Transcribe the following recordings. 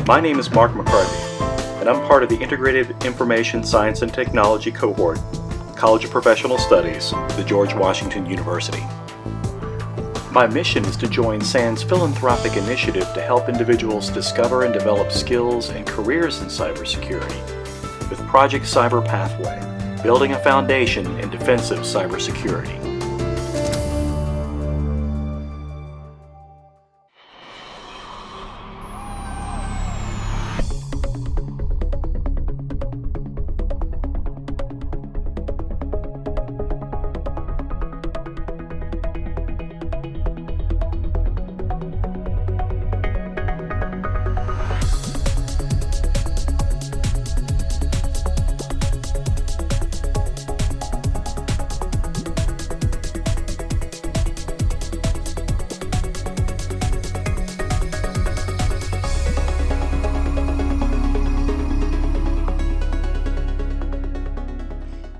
My name is Mark McCarthy, and I'm part of the Integrated Information Science and Technology cohort, College of Professional Studies, the George Washington University. My mission is to join SAN's philanthropic initiative to help individuals discover and develop skills and careers in cybersecurity with Project Cyber Pathway, building a foundation in defensive cybersecurity.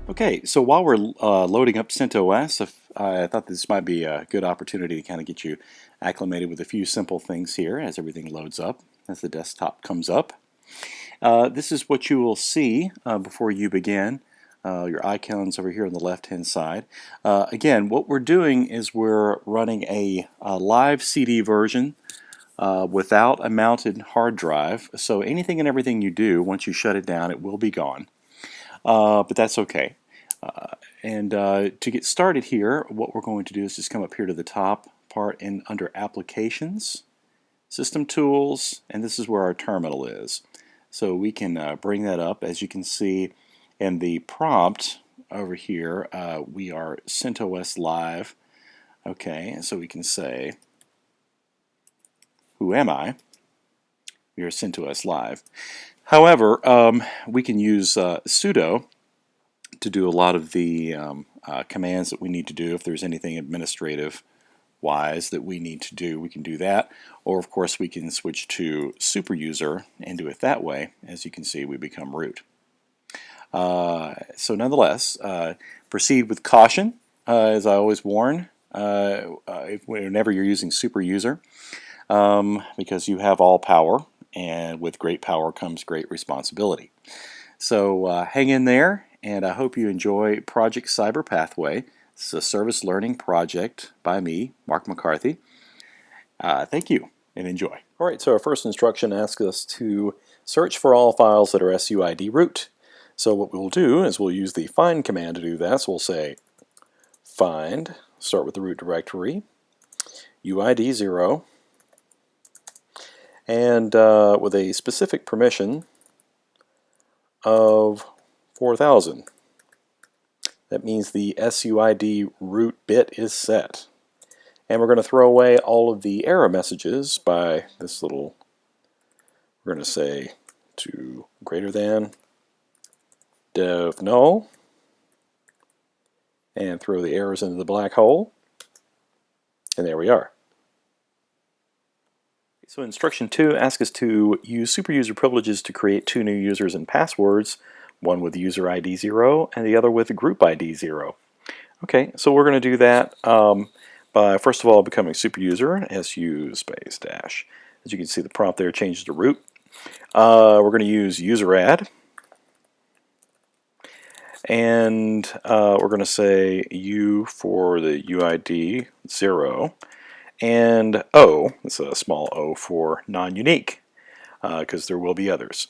Okay, so while we're loading up CentOS, I thought this might be a good opportunity to kind of get you acclimated with a few simple things here as everything loads up, as the desktop comes up. This is what you will see before you begin. Your icons over here on the left-hand side. Again, what we're doing is we're running a live CD version without a mounted hard drive. So anything and everything you do, once you shut it down, it will be gone. But that's okay. To get started here, what we're going to do is just come up here to the top part and under Applications, System Tools, and this is where our terminal is. So we can bring that up. As you can see in the prompt over here, we are CentOS Live. Okay, and so we can say, who am I? We are CentOS Live. However, we can use sudo to do a lot of the commands that we need to do. If there's anything administrative wise that we need to do, we can do that. Or of course we can switch to super user and do it that way. As you can see, we become root. So nonetheless, proceed with caution, as I always warn, whenever you're using super user, because you have all power, and with great power comes great responsibility. So hang in there, and I hope you enjoy Project Cyber Pathway. It's a service learning project by me, Mark McCarthy. Thank you, and enjoy. All right, so our first instruction asks us to search for all files that are SUID root. So what we'll do is we'll use the find command to do that. So we'll say find, start with the root directory, UID 0, and with a specific permission of 4000. That means the SUID root bit is set. And we're going to throw away all of the error messages by this little, we're going to say to greater than dev null, and throw the errors into the black hole. And there we are. So instruction 2 asks us to use superuser privileges to create 2 new users and passwords, one with user ID 0 and the other with group ID 0. Okay, so we're going to do that by first of all becoming superuser, su space dash. As you can see, the prompt there changes to root. We're going to use user add, and we're going to say u for the UID 0, and O, it's a small o for non-unique, because there will be others,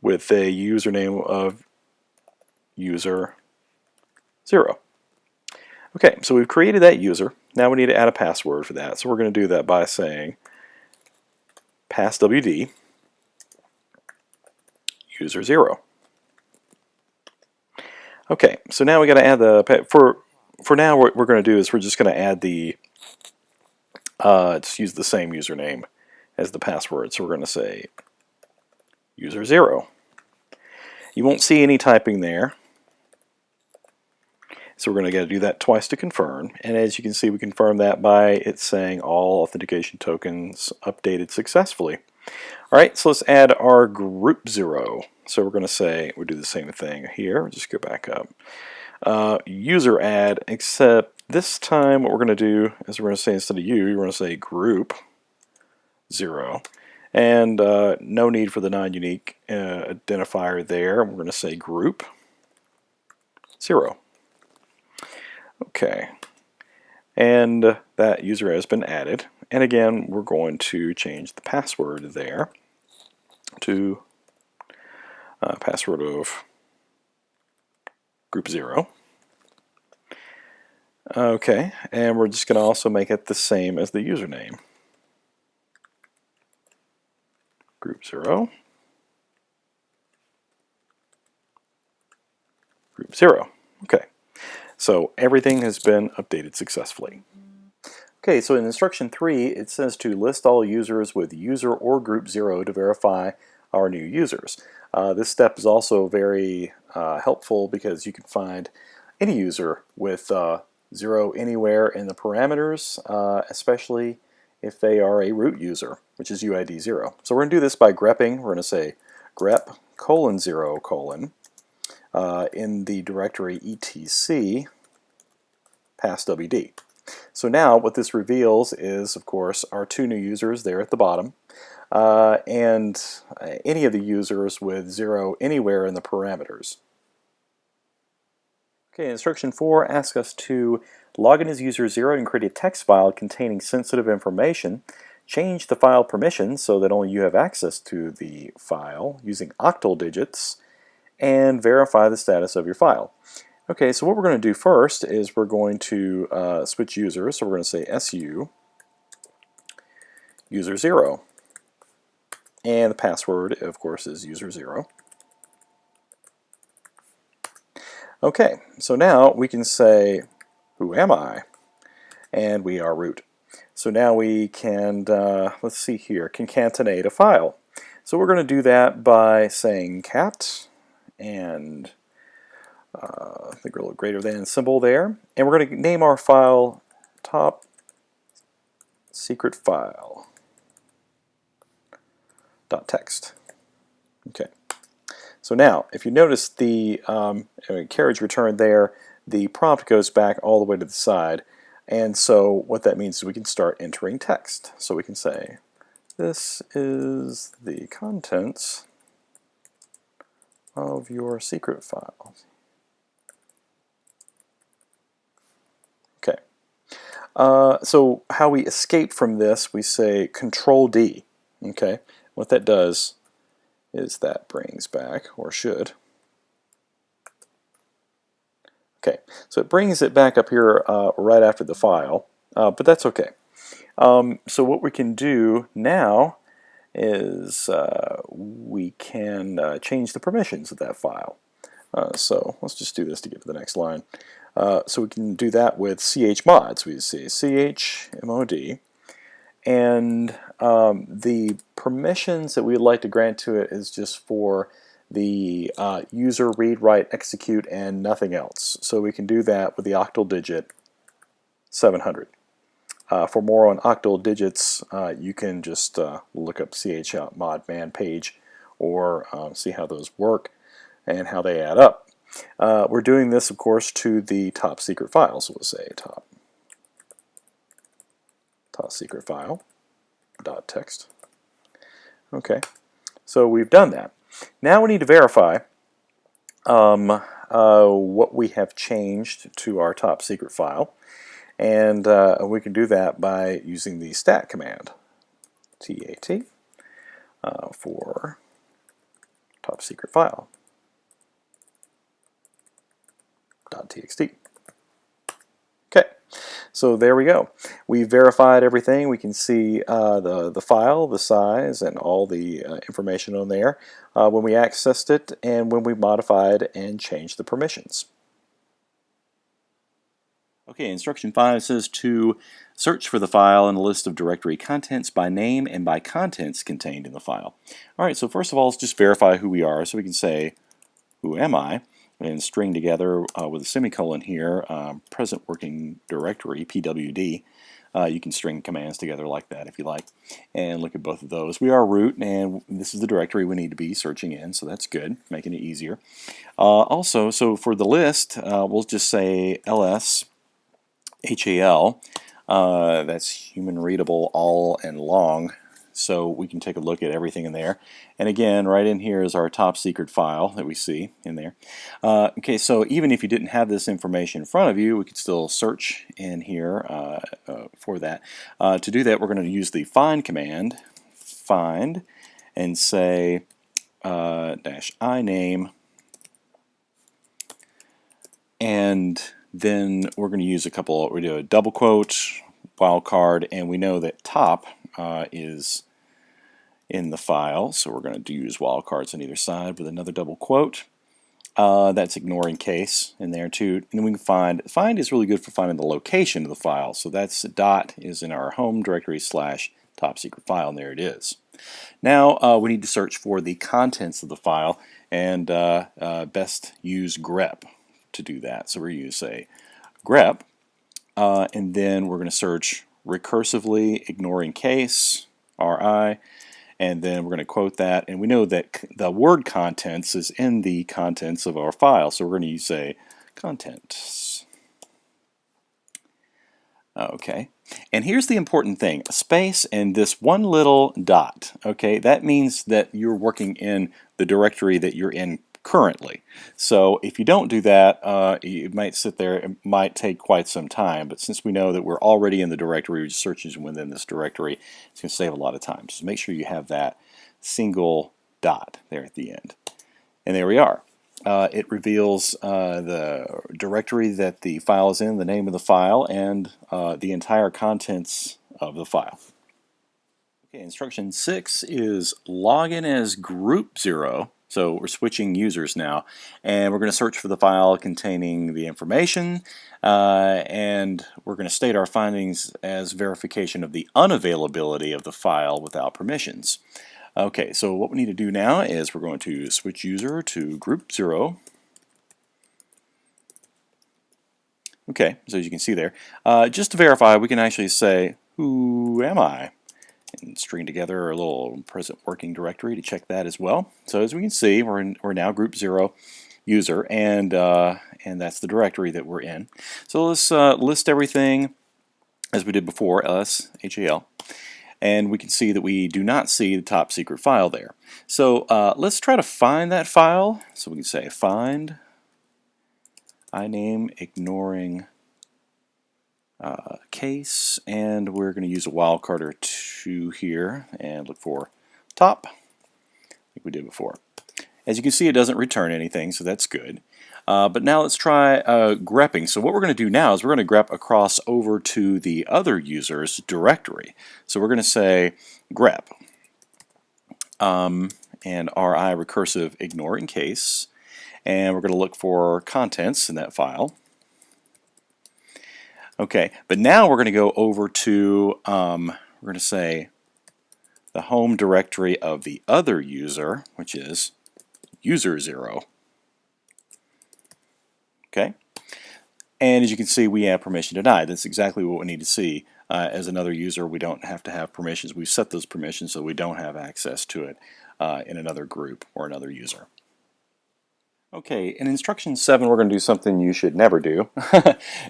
with a username of user 0. Okay, so we've created that user. Now we need to add a password for that. So we're going to do that by saying passwd user 0. Okay, so now we got to add the, for now what we're going to do is we're just going to add the, just use the same username as the password. So we're going to say user 0. You won't see any typing there. So we're going to do that twice to confirm. And as you can see, we confirm that by it saying all authentication tokens updated successfully. All right, so let's add our group 0. So we're going to say, we'll do the same thing here. Just go back up. User add, except this time what we're going to do is we're going to say instead of you, we're going to say group 0. And no need for the non-unique identifier there. We're going to say group 0. Okay. And that user has been added. And again, we're going to change the password there to password of group 0. Okay, and we're just going to also make it the same as the username. Group 0. Group 0. Okay, so everything has been updated successfully. Okay, so in instruction 3, it says to list all users with user or group 0 to verify our new users. This step is also very helpful because you can find any user with 0 anywhere in the parameters, especially if they are a root user, which is UID 0. So we're going to do this by grepping. We're going to say grep :0 : in the directory etc passwd. So now what this reveals is, of course, our 2 new users there at the bottom, and any of the users with 0 anywhere in the parameters. Okay, instruction 4 asks us to log in as user 0 and create a text file containing sensitive information. Change the file permissions so that only you have access to the file using octal digits, and verify the status of your file. Okay, so what we're going to do first is we're going to switch users. So we're going to say su user 0. And the password, of course, is user 0. Okay, so now we can say, who am I? And we are root. So now we can, let's see here, concatenate a file. So we're going to do that by saying cat and the little greater than symbol there. And we're going to name our file top secret file .text. Okay. So now, if you notice the carriage return there, the prompt goes back all the way to the side. And so what that means is we can start entering text. So we can say, this is the contents of your secret file. Okay. So how we escape from this, we say Control D. Okay. What that does is that brings back, or should. Okay, so it brings it back up here right after the file, but that's okay. So what we can do now is we can change the permissions of that file. So let's just do this to get to the next line. So we can do that with chmod. So we say chmod, and the permissions that we'd like to grant to it is just for the user read, write, execute, and nothing else. So we can do that with the octal digit 700. For more on octal digits, you can just look up chmod man page or see how those work and how they add up. We're doing this, of course, to the top secret file. So we'll say top secret file .text. Okay, so we've done that. Now we need to verify what we have changed to our top secret file, and we can do that by using the stat command, TAT, for top secret file .txt. Okay, so there we go. We verified everything. We can see the file, the size, and all the information on there when we accessed it and when we modified and changed the permissions. Okay, instruction 5 says to search for the file in a list of directory contents by name and by contents contained in the file. All right, so first of all, let's just verify who we are. So we can say, who am I? And string together with a semicolon here, present working directory, PWD. You can string commands together like that if you like. And look at both of those. We are root, and this is the directory we need to be searching in, so that's good, making it easier. Also, so for the list, we'll just say ls HAL. That's human readable all and long so we can take a look at everything in there. And again, right in here is our top secret file that we see in there. Okay, so even if you didn't have this information in front of you, we could still search in here for that. To do that, we're going to use the find command, find, and say -iname, and then we're going to use we do a double quote, wildcard, and we know that top is in the file, so we're going to use wildcards on either side with another double quote. That's ignoring case in there too. And then we can find is really good for finding the location of the file. So that's dot is in our home directory / top secret file, and there it is. Now we need to search for the contents of the file, and best use grep to do that. So we're going to say grep, and then we're going to search recursively ignoring case, RI, and then we're going to quote that, and we know that the word contents is in the contents of our file, so we're going to say contents. Okay, and here's the important thing, a space and this one little dot. Okay, that means that you're working in the directory that you're in currently. So if you don't do that, you might sit there, it might take quite some time, but since we know that we're already in the directory, we're just searching within this directory, it's going to save a lot of time. So make sure you have that single dot there at the end. And there we are. It reveals the directory that the file is in, the name of the file, and the entire contents of the file. Okay, instruction 6 is log in as group 0. So we're switching users now, and we're going to search for the file containing the information, and we're going to state our findings as verification of the unavailability of the file without permissions. Okay, so what we need to do now is we're going to switch user to group 0. Okay, so as you can see there, just to verify, we can actually say, who am I? And string together a little present working directory to check that as well. So as we can see, we're now group 0 user, and that's the directory that we're in. So let's list everything as we did before, ls, HAL, and we can see that we do not see the top secret file there. So let's try to find that file. So we can say find iname ignoring case, and we're going to use a wildcard or two here and look for top like we did before. As you can see, it doesn't return anything, so that's good. But now let's try grepping. So what we're going to do now is we're going to grep across over to the other user's directory. So we're going to say grep and RI recursive ignoring case, and we're going to look for contents in that file. Okay, but now we're going to go over to, we're going to say the home directory of the other user, which is user 0. Okay, and as you can see, we have permission denied. That's exactly what we need to see. As another user, we don't have to have permissions. We've set those permissions so we don't have access to it in another group or another user. Okay, in instruction 7 we're going to do something you should never do,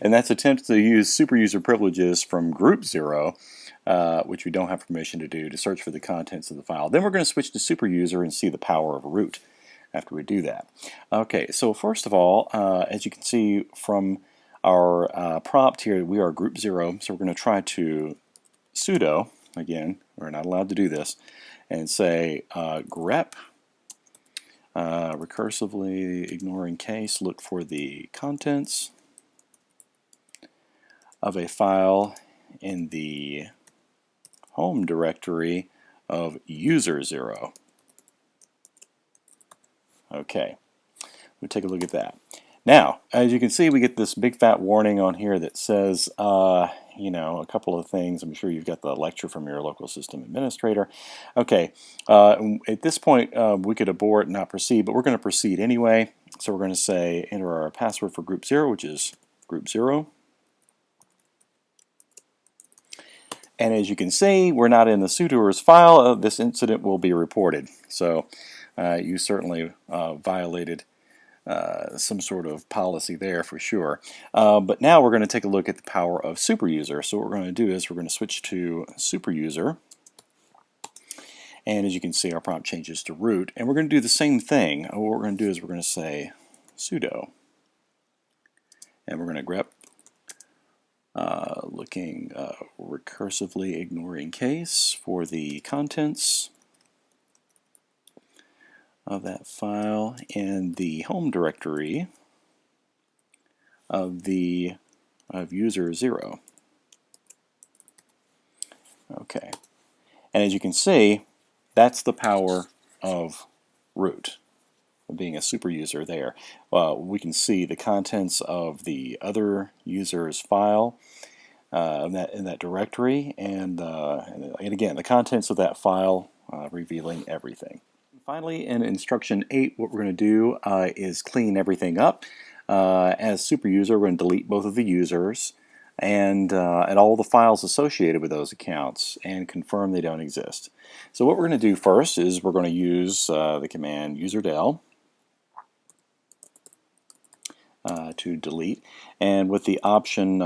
and that's attempt to use super user privileges from group 0, which we don't have permission to do, to search for the contents of the file. Then we're going to switch to super user and see the power of root after we do that. Okay, so first of all, as you can see from our prompt here, we are group 0, so we're going to try to sudo, again, we're not allowed to do this, and say grep recursively ignoring case, look for the contents of a file in the home directory of user 0. Okay, we'll take a look at that. Now, as you can see, we get this big fat warning on here that says, you know, a couple of things. I'm sure you've got the lecture from your local system administrator. Okay, at this point, we could abort and not proceed, but we're going to proceed anyway. So we're going to say enter our password for group 0, which is group 0. And as you can see, we're not in the sudoers file. This incident will be reported. So you certainly violated some sort of policy there for sure. But now we're going to take a look at the power of super user. So what we're going to do is we're going to switch to super user, And as you can see, our prompt changes to root. And we're going to do the same thing. What we're going to do is we're going to say sudo. And we're going to grep looking recursively ignoring case for the contents of that file in the home directory of user 0. Okay, and as you can see, that's the power of root, being a super user there. We can see the contents of the other user's file in that directory, and again, the contents of that file revealing everything. Finally, in instruction 8, what we're going to do is clean everything up. As super user, we're going to delete both of the users and all the files associated with those accounts and confirm they don't exist. So what we're going to do first is we're going to use the command userdel to delete, and with the option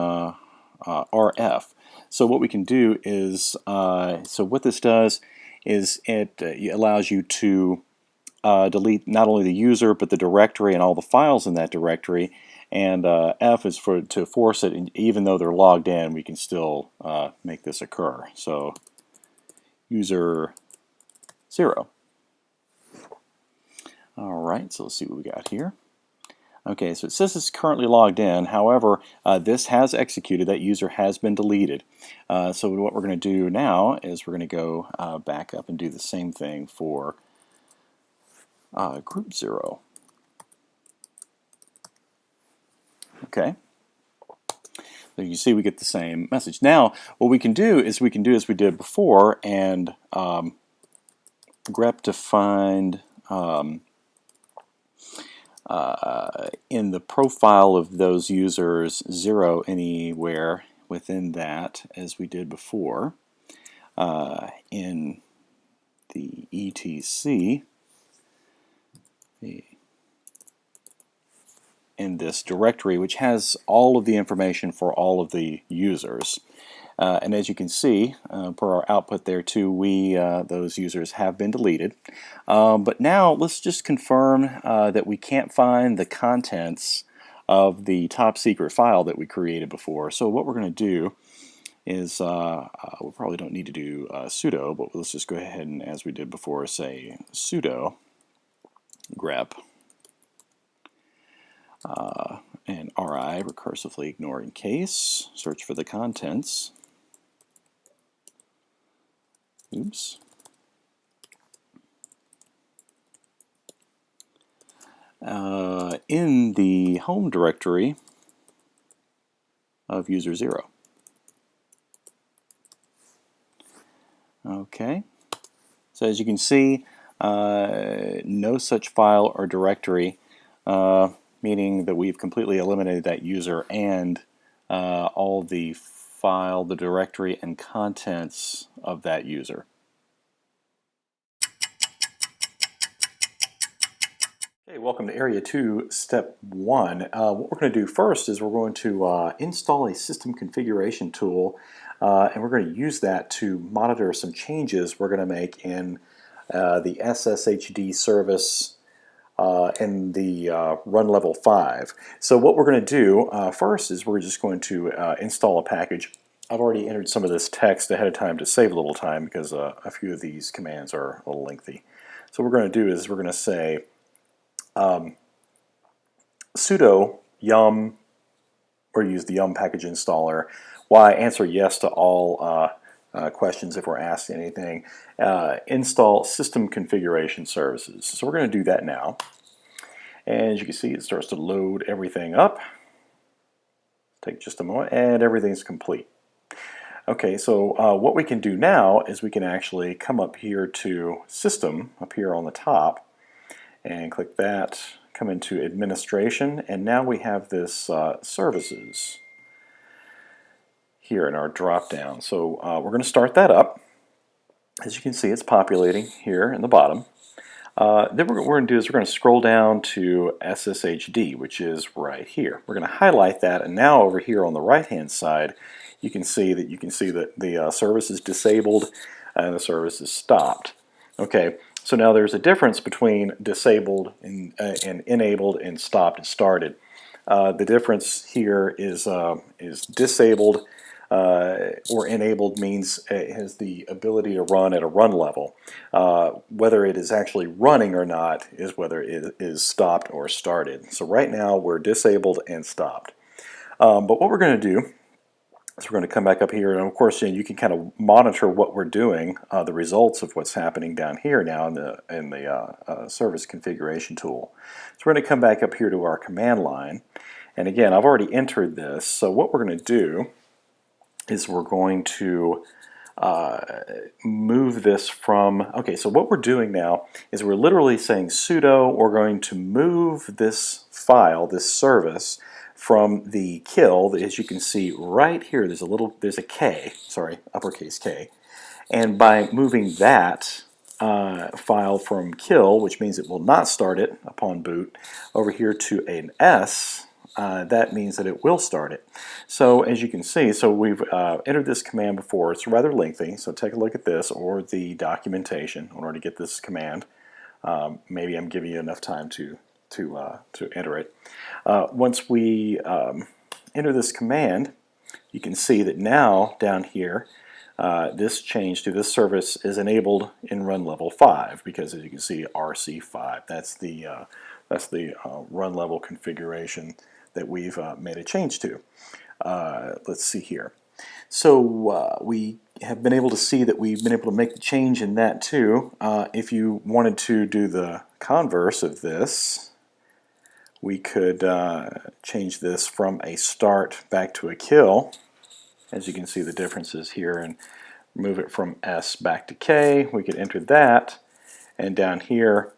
RF. So what we can do is, so what this does is it allows you to delete not only the user but the directory and all the files in that directory, and F is to force it, and even though they're logged in, we can still make this occur. So user 0. Alright, so let's see what we got here. Okay, so it says it's currently logged in. However, this has executed. That user has been deleted. So what we're going to do now is we're going to go back up and do the same thing for group 0. Okay. So you see we get the same message. Now, what we can do is we can do as we did before and grep to find in the profile of those users 0 anywhere within that, as we did before in the etc in this directory, which has all of the information for all of the users. And as you can see, per our output there too, those users have been deleted. But now let's just confirm that we can't find the contents of the top secret file that we created before. So what we're going to do is, we probably don't need to do sudo, but let's just go ahead and, as we did before, say sudo grep and RI, recursively ignoring case, search for the contents. Oops. In the home directory of user 0. Okay, so as you can see, no such file or directory, meaning that we've completely eliminated that user and all the file, the directory, and contents of that user. Okay, welcome to Area 2, Step 1. What we're going to do first is we're going to install a system configuration tool, and we're going to use that to monitor some changes we're going to make in the SSHD service in the run level 5. So what we're going to do first is we're just going to install a package. I've already entered some of this text ahead of time to save a little time because a few of these commands are a little lengthy. So what we're going to do is we're going to say sudo yum, or use the yum package installer. Why answer yes to all questions if we're asked anything. Install system configuration services. So we're going to do that now. And as you can see, it starts to load everything up. Take just a moment, and everything's complete. Okay, so what we can do now is we can actually come up here to System, up here on the top, and click that, come into Administration, and now we have this Services here in our drop-down. So we're going to start that up. As you can see, it's populating here in the bottom. Then what we're going to do is we're going to scroll down to SSHD, which is right here. We're going to highlight that, and now over here on the right-hand side, you can see that the service is disabled and the service is stopped. Okay, so now there's a difference between disabled and enabled and stopped and started. The difference here is disabled or enabled means it has the ability to run at a run level. Whether it is actually running or not is whether it is stopped or started. So right now we're disabled and stopped. But what we're going to do, so we're going to come back up here, and of course, you can kind of monitor what we're doing, the results of what's happening down here now in the service configuration tool. So we're going to come back up here to our command line, and again, I've already entered this. So what we're going to do is we're going to move this from, okay, so what we're doing now is we're literally saying sudo, we're going to move this file, this service, from the kill. As you can see right here, there's a K, sorry, uppercase K, and by moving that file from kill, which means it will not start it upon boot, over here to an S, that means that it will start it. So as you can see, so we've entered this command before. It's rather lengthy, so take a look at this or the documentation in order to get this command. Maybe I'm giving you enough time to enter it. Once we enter this command, you can see that now down here this change to this service is enabled in run level 5 because, as you can see, RC5. That's the run level configuration that we've made a change to. Let's see here. So we have been able to see that we've been able to make the change in that too. If you wanted to do the converse of this, we could change this from a start back to a kill. As you can see the differences here, and move it from S back to K. We could enter that, and down here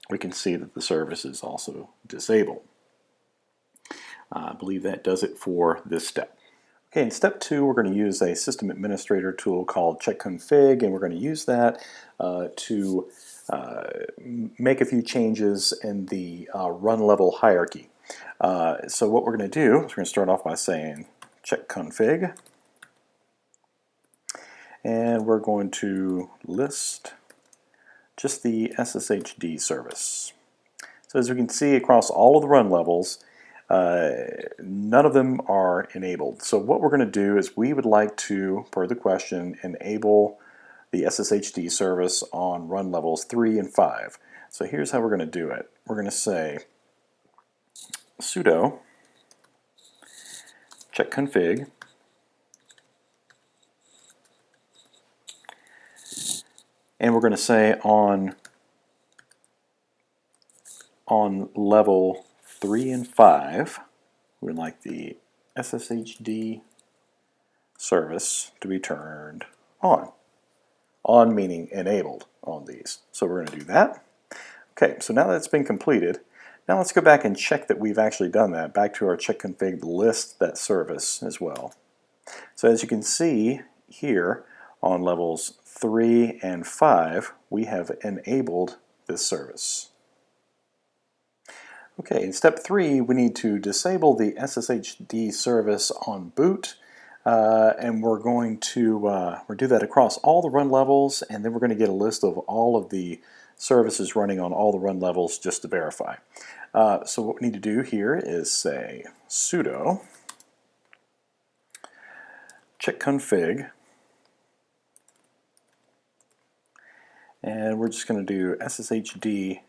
we can see that the service is also disabled. I believe that does it for this step. Okay, in step 2 we're going to use a system administrator tool called checkconfig, and we're going to use that to make a few changes in the run level hierarchy. So what we're going to do is we're going to start off by saying checkconfig, and we're going to list just the SSHD service. So as we can see across all of the run levels, none of them are enabled. So what we're going to do is we would like to, per the question, enable the SSHD service on run levels 3 and 5. So here's how we're going to do it. We're going to say sudo checkconfig, and we're going to say on level 3 and 5, we'd like the SSHD service to be turned on. On meaning enabled on these. So we're going to do that. Okay, so now that's been completed, now let's go back and check that we've actually done that. Back to our checkconfig, list that service as well. So as you can see here on levels 3 and 5, we have enabled this service. Okay, in step 3, we need to disable the SSHD service on boot, and we're going to do that across all the run levels, and then we're going to get a list of all of the services running on all the run levels just to verify. So what we need to do here is say sudo checkconfig, and we're just going to do SSHD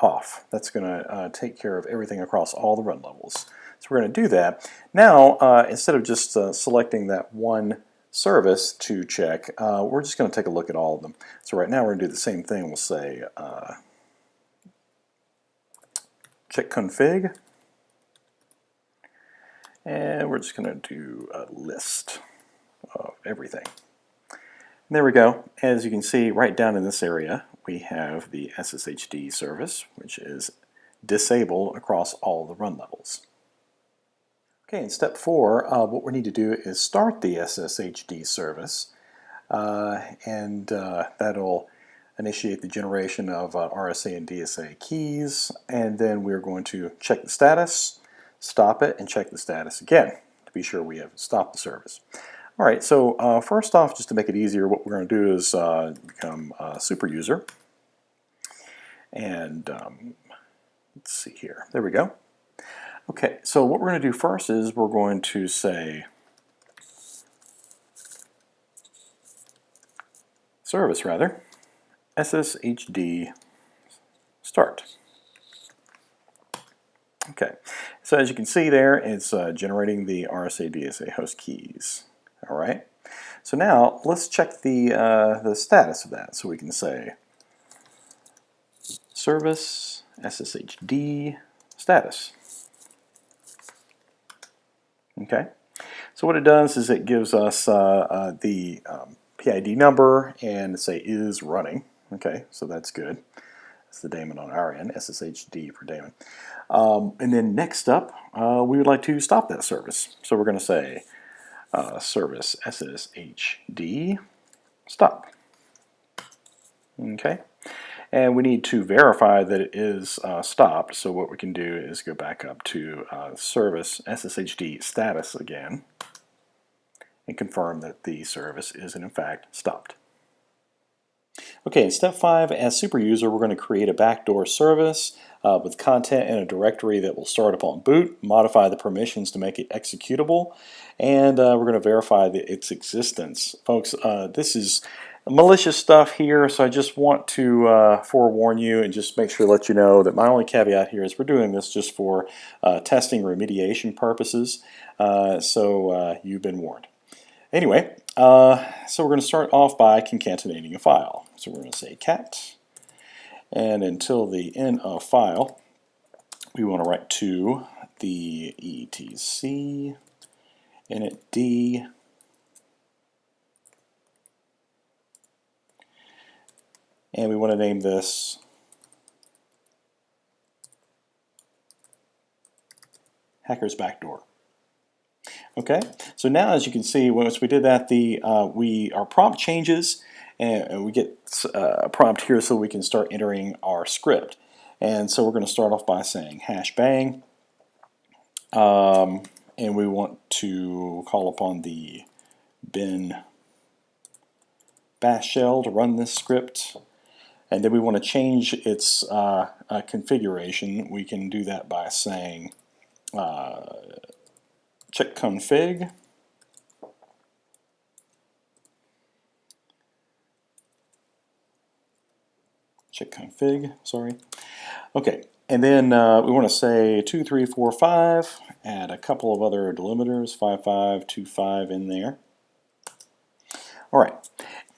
off. That's going to take care of everything across all the run levels. So we're going to do that. Now, instead of just selecting that one service to check, we're just going to take a look at all of them. So right now we're going to do the same thing. We'll say checkconfig, and we're just going to do a list of everything. And there we go. As you can see, right down in this area, we have the SSHD service, which is disabled across all the run levels. Okay, in step 4, what we need to do is start the SSHD service, and that'll initiate the generation of RSA and DSA keys, and then we're going to check the status, stop it, and check the status again to be sure we have stopped the service. All right, so first off, just to make it easier, what we're going to do is become a super user. And let's see here. There we go. Okay, so what we're going to do first is we're going to say service, rather, SSHD start. Okay, so as you can see there, it's generating the RSA DSA host keys. All right, so now let's check the status of that. So we can say service SSHD status. Okay, so what it does is it gives us the PID number and say is running. Okay, so that's good. That's the daemon on our end, SSHD for daemon. And then next up, we would like to stop that service. So we're going to say service SSHD stop. Okay, and we need to verify that it is stopped. So what we can do is go back up to service SSHD status again and confirm that the service is in fact stopped. Okay, in step 5, as super user, we're going to create a backdoor service with content in a directory that will start upon boot, modify the permissions to make it executable, and we're going to verify its existence. Folks, this is malicious stuff here, so I just want to forewarn you and just make sure to let you know that my only caveat here is we're doing this just for testing remediation purposes, so you've been warned. Anyway, so we're going to start off by concatenating a file. So we're going to say cat, and until the end of file, we want to write to the etc init and we want to name this hacker's backdoor. Okay, so now as you can see, once we did that, our prompt changes, and we get a prompt here so we can start entering our script. And so we're going to start off by saying hash bang, and we want to call upon the bin bash shell to run this script. And then we want to change its configuration. We can do that by saying check config, sorry. Okay, and then we want to say 2, 3, 4, 5, add a couple of other delimiters, 5, 5, 2, 5 in there. All right,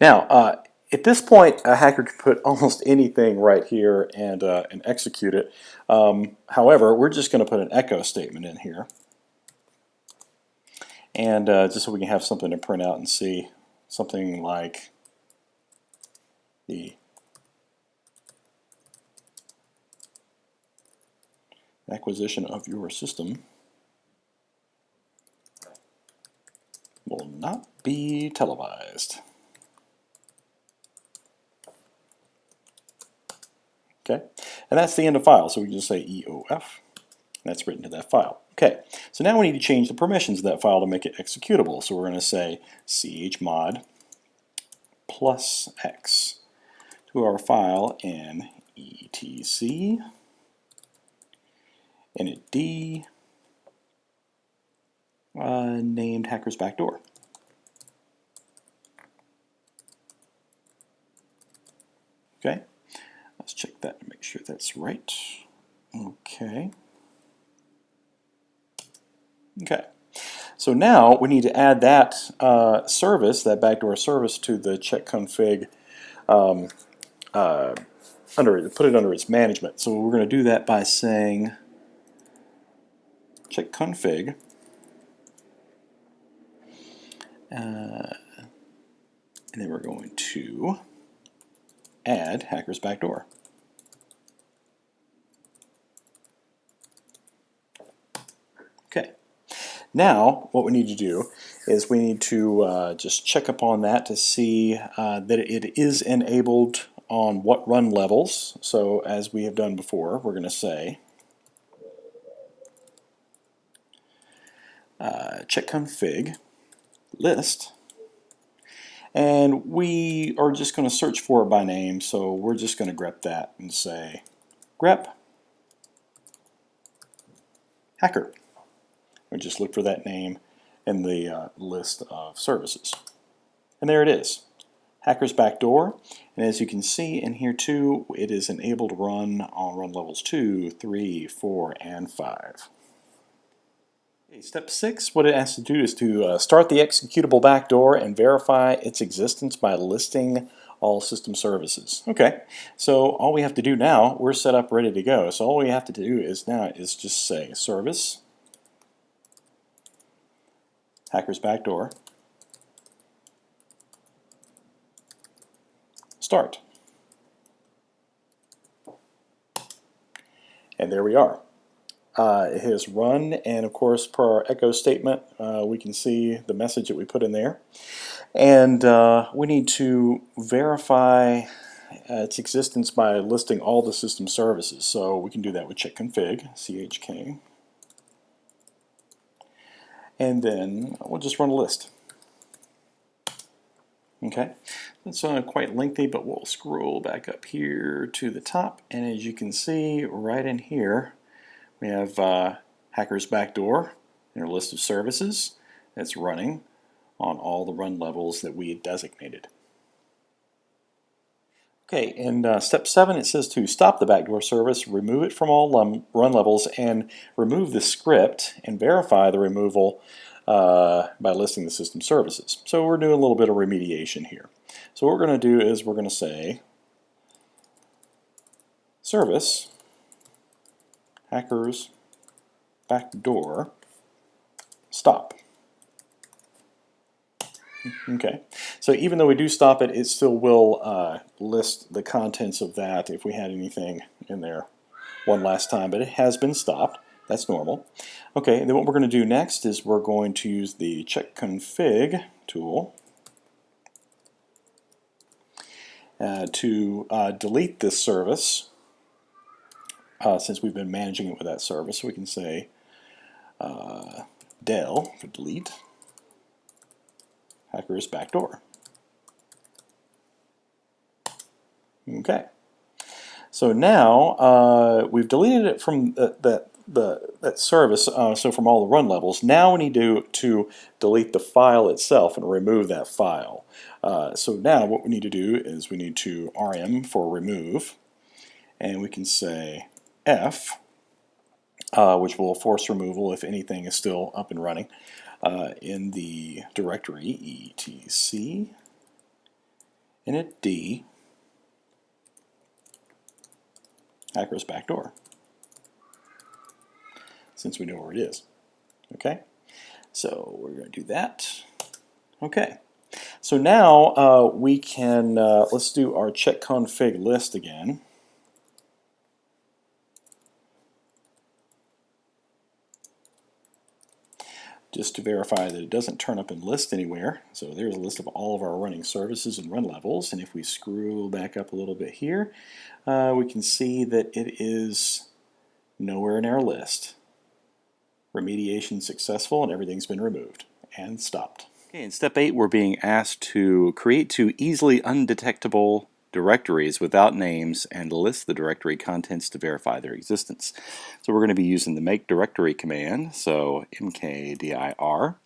now at this point, a hacker can put almost anything right here and execute it. However, we're just going to put an echo statement in here. And just so we can have something to print out and see, something like the acquisition of your system will not be televised. Okay, and that's the end of file, so we can just say EOF. That's written to that file. Okay, so now we need to change the permissions of that file to make it executable. So we're going to say chmod plus x to our file in etc init named hacker's backdoor. Okay, let's check that to make sure that's right. Okay. Okay, so now we need to add that service, that backdoor service, to the check config, put it under its management. So we're going to do that by saying check config, and then we're going to add hacker's backdoor. Okay. Now, what we need to do is we need to just check upon that to see that it is enabled on what run levels. So as we have done before, we're going to say check config list, and we are just going to search for it by name, so we're just going to grep that and say grep hacker. We just look for that name in the list of services. And there it is, Hacker's Backdoor. And as you can see in here too, it is enabled to run on run levels 2, 3, 4, and 5. Okay, step 6, what it has to do is to start the executable backdoor and verify its existence by listing all system services. Okay, so all we have to do now, we're set up ready to go. So all we have to do is now is just say service Hacker's Backdoor start. And there we are. It has run, and of course, per our echo statement, we can see the message that we put in there. And we need to verify its existence by listing all the system services. So we can do that with check config, chk. And then we'll just run a list. Okay, it's quite lengthy, but we'll scroll back up here to the top, and as you can see right in here, we have Hacker's Backdoor in our list of services that's running on all the run levels that we had designated. Okay, in step 7 it says to stop the backdoor service, remove it from all run levels, and remove the script and verify the removal by listing the system services. So we're doing a little bit of remediation here. So what we're going to do is we're going to say service Hacker's Backdoor stop. Okay, so even though we do stop it, it still will list the contents of that if we had anything in there one last time, but it has been stopped. That's normal. Okay, and then what we're going to do next is we're going to use the check config tool to delete this service since we've been managing it with that service. So we can say del for delete Hacker's Backdoor. Okay, so now we've deleted it from that service, so from all the run levels. Now we need to delete the file itself and remove that file. So now what we need to do is we need to rm for remove, and we can say f, which will force removal if anything is still up and running in the directory etc init d Hacker's Backdoor, since we know where it is. Okay, so we're going to do that. Okay, so now we can let's do our check config list again. Just to verify that it doesn't turn up in list anywhere. So there's a list of all of our running services and run levels, and if we scroll back up a little bit here, we can see that it is nowhere in our list. Remediation successful, and everything's been removed and stopped. Okay, in step 8 we're being asked to create 2 easily undetectable directories without names and list the directory contents to verify their existence. So we're going to be using the make directory command, so mkdir,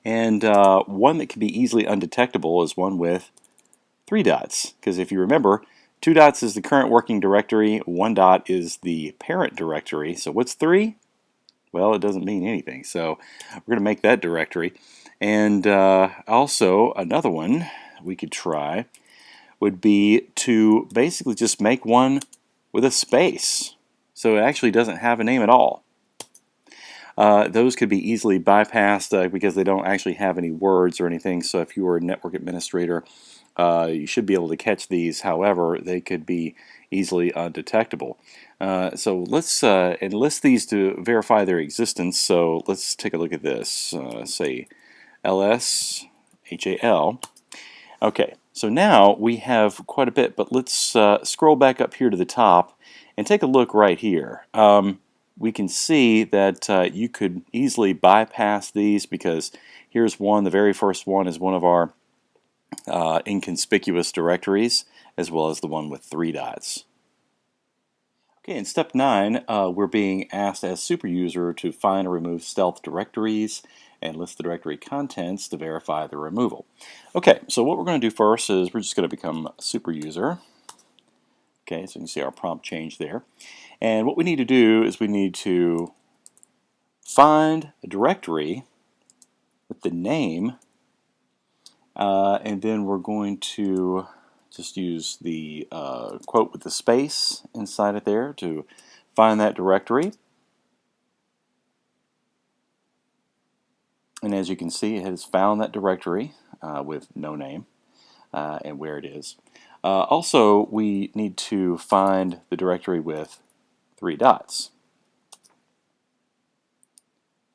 and one that can be easily undetectable is one with 3 dots, because if you remember, 2 dots is the current working directory, 1 dot is the parent directory. So what's 3? Well, it doesn't mean anything, so we're going to make that directory. And also another one we could try would be to basically just make one with a space, so it actually doesn't have a name at all. Those could be easily bypassed because they don't actually have any words or anything, so if you were a network administrator, you should be able to catch these. However, they could be easily undetectable. So let's enlist these to verify their existence. So let's take a look at this. Say LSHAL. Okay, so now we have quite a bit, but let's scroll back up here to the top and take a look right here. We can see that you could easily bypass these because Here's one. The very first one is one of our inconspicuous directories, as well as the one with 3 dots. Okay, in step 9, we're being asked as super user to find or remove stealth directories and list the directory contents to verify the removal. Okay, so what we're going to do first is we're just going to become super user. Okay, so you can see our prompt change there. And what we need to do is we need to find a directory with the name, and then we're going to just use the quote with the space inside it there to find that directory. And as you can see, it has found that directory with no name and where it is. Also, we need to find the directory with 3 dots.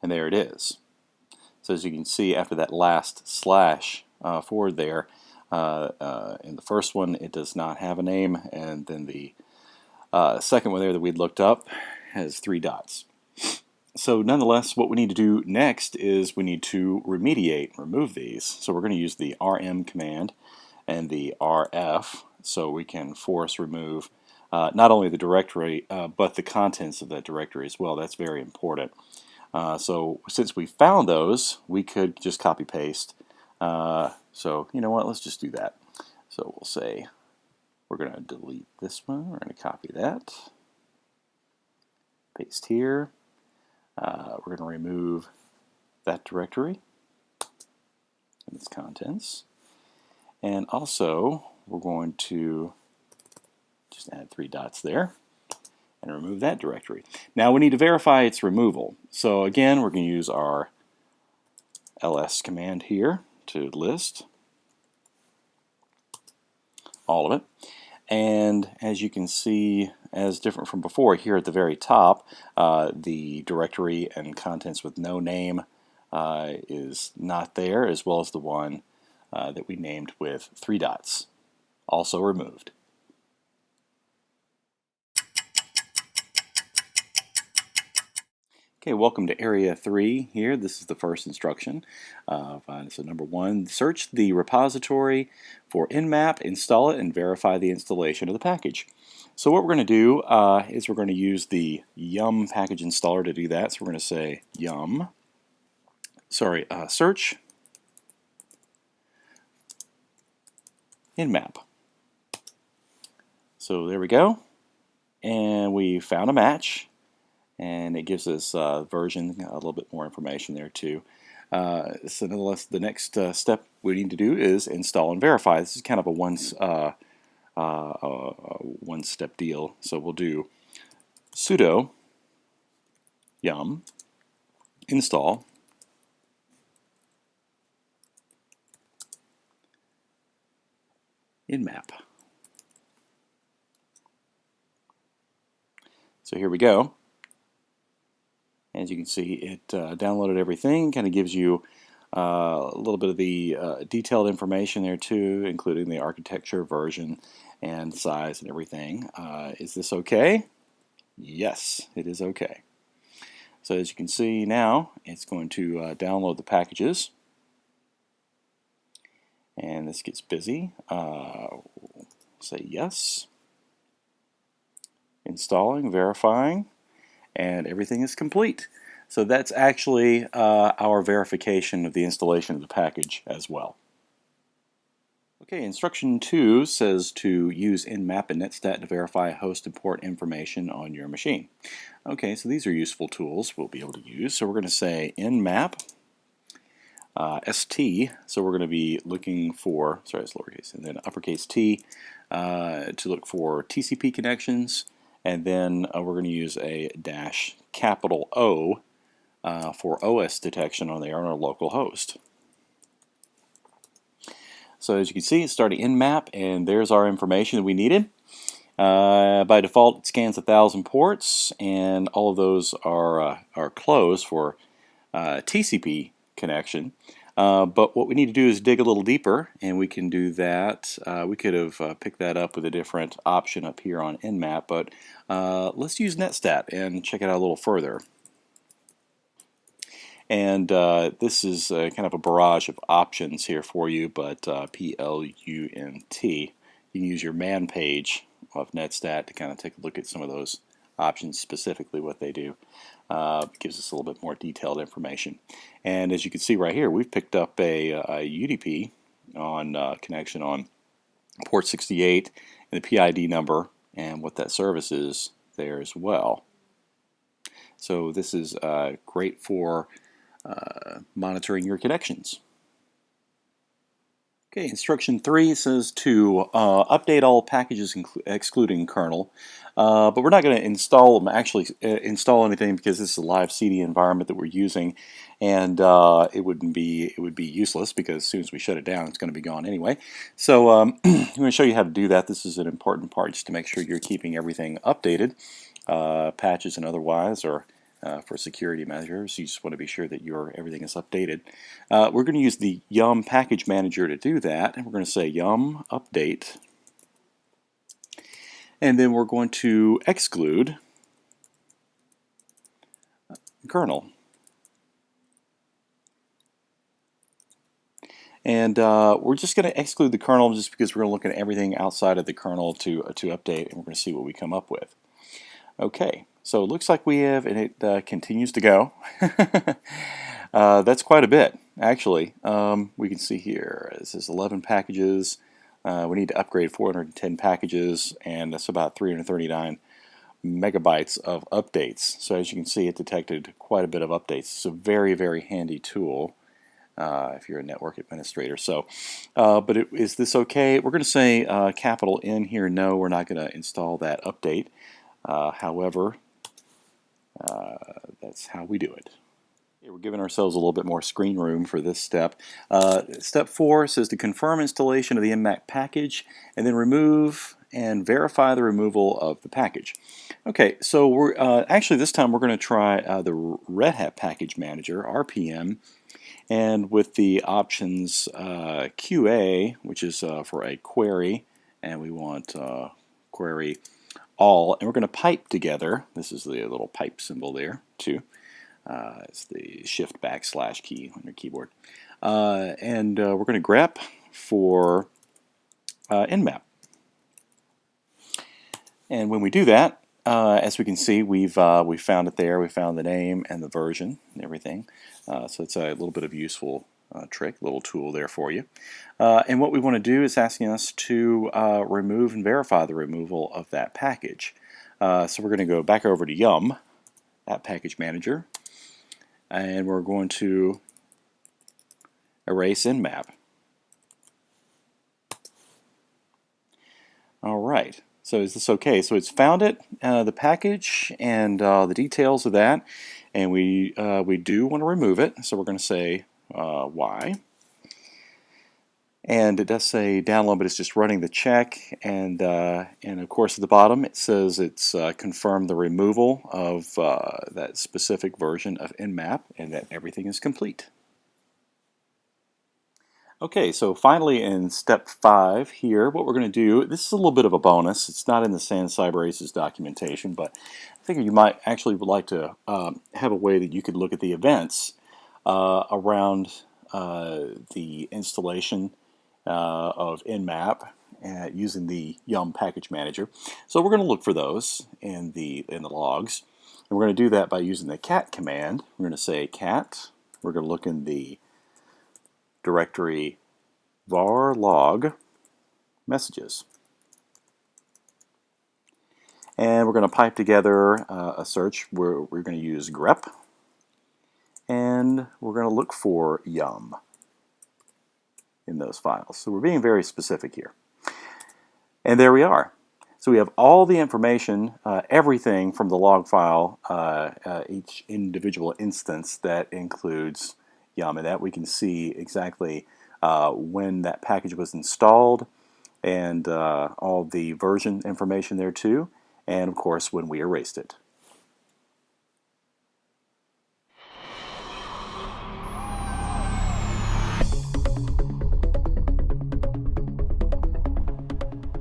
And there it is. So as you can see, after that last slash forward there, in the first one it does not have a name, and then the second one there that we looked up has 3 dots. So nonetheless, what we need to do next is we need to remove these. So we're going to use the rm command and the rf, so we can force remove not only the directory but the contents of that directory as well. That's very important. So since we found those, we could just copy paste. So you know what, let's just do that. So we'll say we're going to delete this one, we're going to copy that, paste here. We're going to remove that directory and its contents. And also, we're going to just add 3 dots there and remove that directory. Now we need to verify its removal. So again, we're going to use our ls command here to list all of it. And as you can see, as different from before, here at the very top, the directory and contents with no name is not there, as well as the one that we named with 3 dots, also removed. Okay, welcome to Area 3 here. This is the first instruction. So number 1, search the repository for Nmap, install it, and verify the installation of the package. So what we're going to do is we're going to use the yum package installer to do that. So we're going to say search Nmap. So there we go. And we found a match. And it gives us version, a little bit more information there too. So nonetheless, the next step we need to do is install and verify. This is kind of a one-step deal. So we'll do sudo yum install Nmap. So here we go. As you can see, it downloaded everything, kind of gives you a little bit of the detailed information there too, including the architecture, version, and size and everything. Is this okay? Yes, it is okay. So as you can see now, it's going to download the packages. And this gets busy. Say yes. Installing, verifying, and everything is complete. So that's actually our verification of the installation of the package as well. Okay, instruction 2 says to use Nmap and netstat to verify host and port information on your machine. Okay, so these are useful tools we'll be able to use. So we're going to say Nmap st, so we're going to be looking for, sorry, it's lowercase, and then uppercase t to look for TCP connections, and then we're going to use a dash capital O for OS detection on our local host. So as you can see, it's starting Nmap, and there's our information that we needed. By default, it scans 1,000 ports, and all of those are closed for TCP connection. But what we need to do is dig a little deeper, and we can do that. We could have picked that up with a different option up here on Nmap, but let's use netstat and check it out a little further. And this is kind of a barrage of options here for you, but PLUNT. You can use your man page of NetStat to kind of take a look at some of those options, specifically what they do. Gives us a little bit more detailed information. And as you can see right here, we've picked up a UDP on connection on port 68 and the PID number and what that service is there as well. So this is great for monitoring your connections. Okay, instruction 3 says to update all packages excluding kernel, but we're not going to install anything because this is a live CD environment that we're using, and it would be useless because as soon as we shut it down, it's going to be gone anyway. So I'm going to show you how to do that. This is an important part just to make sure you're keeping everything updated, patches and otherwise, or for security measures. You just want to be sure that everything is updated. We're going to use the yum package manager to do that, and we're going to say yum update, and then we're going to exclude kernel. And we're just going to exclude the kernel just because we're going to look at everything outside of the kernel to update, and we're going to see what we come up with. Okay, so it looks like we have, and it continues to go. That's quite a bit, actually. We can see here, this is 11 packages. We need to upgrade 410 packages, and that's about 339 megabytes of updates. So as you can see, it detected quite a bit of updates. It's a very, very handy tool if you're a network administrator. So, but is this okay? We're going to say capital N here, no, we're not going to install that update. However, that's how we do it. Okay, we're giving ourselves a little bit more screen room for this step. Step 4 says to confirm installation of the Nmap package and then remove and verify the removal of the package. Okay, so we're actually this time we're going to try the Red Hat Package Manager, RPM, and with the options QA, which is for a query, and we want query all, and we're going to pipe together. This is the little pipe symbol there too. It's the shift / key on your keyboard. And we're going to grep for Nmap. And when we do that, as we can see, we've found it there. We found the name and the version and everything. So it's a little bit of useful trick, little tool there for you. And what we want to do is asking us to remove and verify the removal of that package. So we're going to go back over to yum, that package manager, and we're going to erase Nmap. All right. So is this okay? So it's found it, the package, and the details of that, and we do want to remove it. So we're going to say Y. And it does say download, but it's just running the check. And of course at the bottom it says it's confirmed the removal of that specific version of Nmap and that everything is complete. Okay, so finally in step 5 here, what we're going to do, this is a little bit of a bonus. It's not in the SAN Cyber Aces documentation, but I think you might actually would like to have a way that you could look at the events around the installation of Nmap using the yum package manager. So we're going to look for those in the logs. And we're going to do that by using the cat command. We're going to say cat. We're going to look in the directory var log messages. And we're going to pipe together a search where we're going to use grep. And we're going to look for yum in those files. So we're being very specific here. And there we are. So we have all the information, everything from the log file, each individual instance that includes yum, and that we can see exactly when that package was installed and all the version information there too, and of course when we erased it.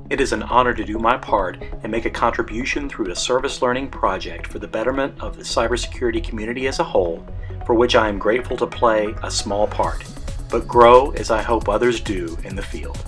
It is an honor to do my part and make a contribution through a service learning project for the betterment of the cybersecurity community as a whole, for which I am grateful to play a small part, but grow as I hope others do in the field.